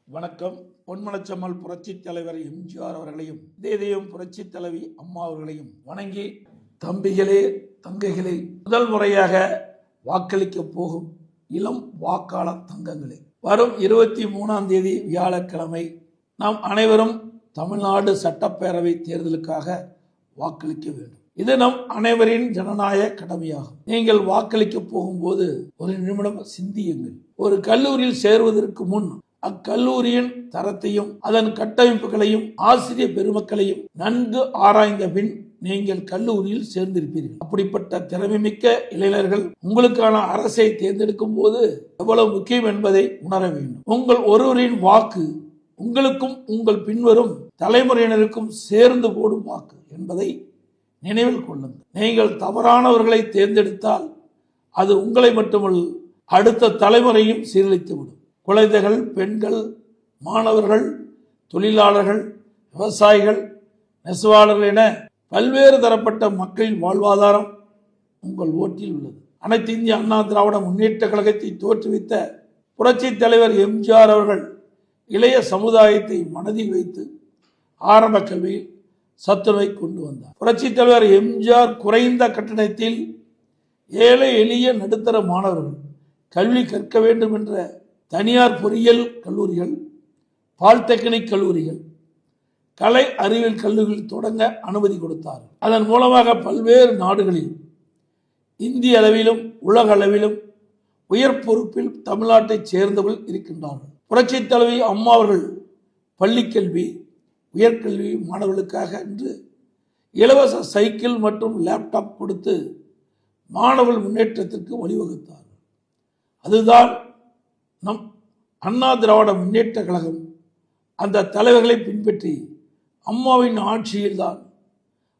வணக்கம். பொன்மனச்செம்மல் புரட்சித் தலைவர் எம்ஜிஆர் அவர்களையும் இதயம் புரட்சித் தலைவி அம்மா அவர்களையும் வணங்கி, தம்பிகளே தங்கைகளே, முதல் முறையாக வாக்களிக்க போகும் இளம் வாக்காளர் தங்கங்களே, வரும் 23ஆம் தேதி வியாழக்கிழமை நாம் அனைவரும் தமிழ்நாடு சட்டப்பேரவை தேர்தலுக்காக வாக்களிக்க வேண்டும். இது நம் அனைவரின் ஜனநாயக கடமையாகும். நீங்கள் வாக்களிக்க போகும்போது ஒரு நிமிடம் சிந்தியுங்கள். ஒரு கல்லூரியில் சேருவதற்கு முன் அக்கல்லூரியின் தரத்தையும் அதன் கட்டமைப்புகளையும் ஆசிரியர் பெருமக்களையும் நன்கு ஆராய்ந்த பின் நீங்கள் கல்லூரியில் சேர்ந்திருப்பீர்கள். அப்படிப்பட்ட திறமைமிக்க இளைஞர்கள் உங்களுக்கான அரசை தேர்ந்தெடுக்கும் போது எவ்வளவு முக்கியம் என்பதை உணர வேண்டும். உங்கள் ஒருவரின் வாக்கு உங்களுக்கும் உங்கள் பின்வரும் தலைமுறையினருக்கும் சேர்ந்து போடும் வாக்கு என்பதை நினைவில் கொள்ளுங்கள். நீங்கள் தவறானவர்களை தேர்ந்தெடுத்தால் அது உங்களை மட்டுமல்ல, அடுத்த தலைமுறையும் சீரழித்துவிடும். குழந்தைகள், பெண்கள், மாணவர்கள், தொழிலாளர்கள், விவசாயிகள், நெசவாளர்கள் என பல்வேறு தரப்பட்ட மக்களின் வாழ்வாதாரம் உங்கள் ஓட்டில் உள்ளது. அனைத்து இந்திய அண்ணா திராவிட முன்னேற்ற கழகத்தை தோற்றுவித்த புரட்சித் தலைவர் எம்ஜிஆர் அவர்கள் இளைய சமுதாயத்தை மனதில் வைத்து ஆரம்ப கல்வியில் சத்துணவை கொண்டு வந்தார். புரட்சித் தலைவர் எம்ஜிஆர் குறைந்த கட்டணத்தில் ஏழை எளிய நடுத்தர மாணவர்கள் கல்வி கற்க வேண்டும் என்ற தனியார் பொறியியல் கல்லூரிகள், பாலிடெக்னிக் கல்லூரிகள், கலை அறிவியல் கல்லூரிகள் தொடங்க அனுமதி கொடுத்தார். அதன் மூலமாக பல்வேறு நாடுகளில் இந்திய அளவிலும் உலக அளவிலும் உயர் பொறுப்பில் தமிழ்நாட்டைச் சேர்ந்தவர்கள் இருக்கின்றார்கள். புரட்சித் தலைவி அம்மா அவர்கள் பள்ளிக்கல்வி, உயர்கல்வி மாணவர்களுக்காக என்று இலவச சைக்கிள் மற்றும் லேப்டாப் கொடுத்து மாணவர்கள் முன்னேற்றத்திற்கு வழிவகுத்தார். அதுதான் நம் அண்ணா திராவிட முன்னேற்ற கழகம் அந்த தலைவர்களை பின்பற்றி அம்மாவின் ஆட்சியில்தான்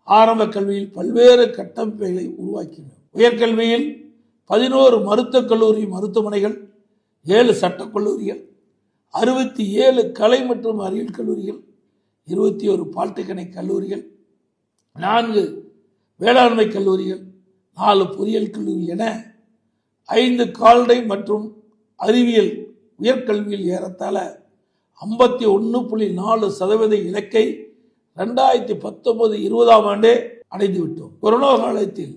ஆரம்ப கல்வியில் பல்வேறு கட்டமைப்புகளை உருவாக்கினர். உயர்கல்வியில் 11 மருத்துவக் கல்லூரி மருத்துவமனைகள், 7 சட்டக் கல்லூரிகள், 67 கலை மற்றும் அறிவியல் கல்லூரிகள், 21 பாலிடெக்னிக் கல்லூரிகள், 4 வேளாண்மை கல்லூரிகள், 4 பொறியியல் கல்லூரிகள் என 5 கால்நடை மற்றும் அறிவியல் உயர்கல்வியில் ஏறத்தாழ 51.4% இலக்கை 2019-20ஆம் ஆண்டே அடைந்துவிட்டோம். கொரோனா காலத்தில்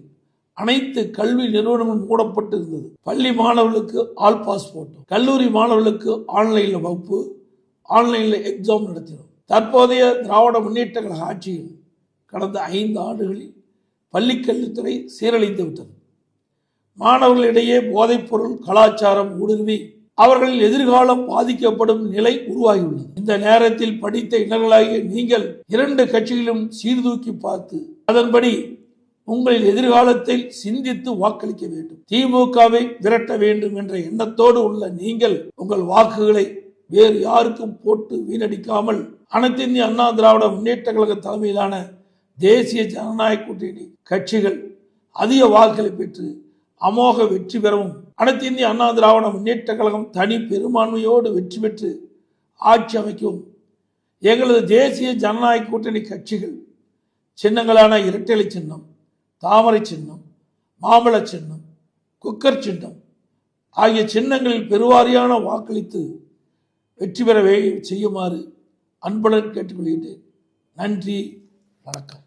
அனைத்து கல்வி நிறுவனங்களும் மூடப்பட்டிருந்தது. பள்ளி மாணவர்களுக்கு ஆல் பாஸ் போட்டோம். கல்லூரி மாணவர்களுக்கு ஆன்லைனில் வகுப்பு, ஆன்லைனில் எக்ஸாம் நடத்தினோம். தற்போதைய திராவிட முன்னேற்ற கழக ஆட்சியில் கடந்த 5 ஆண்டுகளில் பள்ளிக்கல்வித்துறை சீரழிந்து விட்டது. மாணவர்களிடையே போதைப்பொருள் கலாச்சாரம் ஊடுருவி அவர்களின் எதிர்காலம் பாதிக்கப்படும் நிலை உருவாகியுள்ளது. இந்த நேரத்தில் படித்த இளைஞர்களாகிய நீங்கள் 2 கட்சிகளிலும் சீர்தூக்கி பார்த்து அதன்படி உங்களின் எதிர்காலத்தை சிந்தித்து வாக்களிக்க வேண்டும். திமுகவை விரட்ட வேண்டும் என்ற எண்ணத்தோடு உள்ள நீங்கள் உங்கள் வாக்குகளை வேறு யாருக்கும் போட்டு வீணடிக்காமல் அனைத்து இந்திய அண்ணா திராவிட முன்னேற்ற கழக தலைமையிலான தேசிய ஜனநாயக கூட்டணி கட்சிகள் அதிக வாக்குகளை பெற்று அமோக வெற்றி பெறவும், அனைத்து இந்திய அண்ணா திராவிட முன்னேற்ற கழகம் தனி பெரும்பான்மையோடு வெற்றி பெற்று ஆட்சி அமைக்கவும் எங்களது தேசிய ஜனநாயக கூட்டணி கட்சிகள் சின்னங்களான இரட்டை சின்னம், தாமரை சின்னம், மாம்பழ சின்னம், குக்கர் சின்னம் ஆகிய சின்னங்களில் பெருவாரியான வாக்களித்து வெற்றி பெற செய்யுமாறு அன்புடன் கேட்டுக்கொள்கிறேன். நன்றி, வணக்கம்.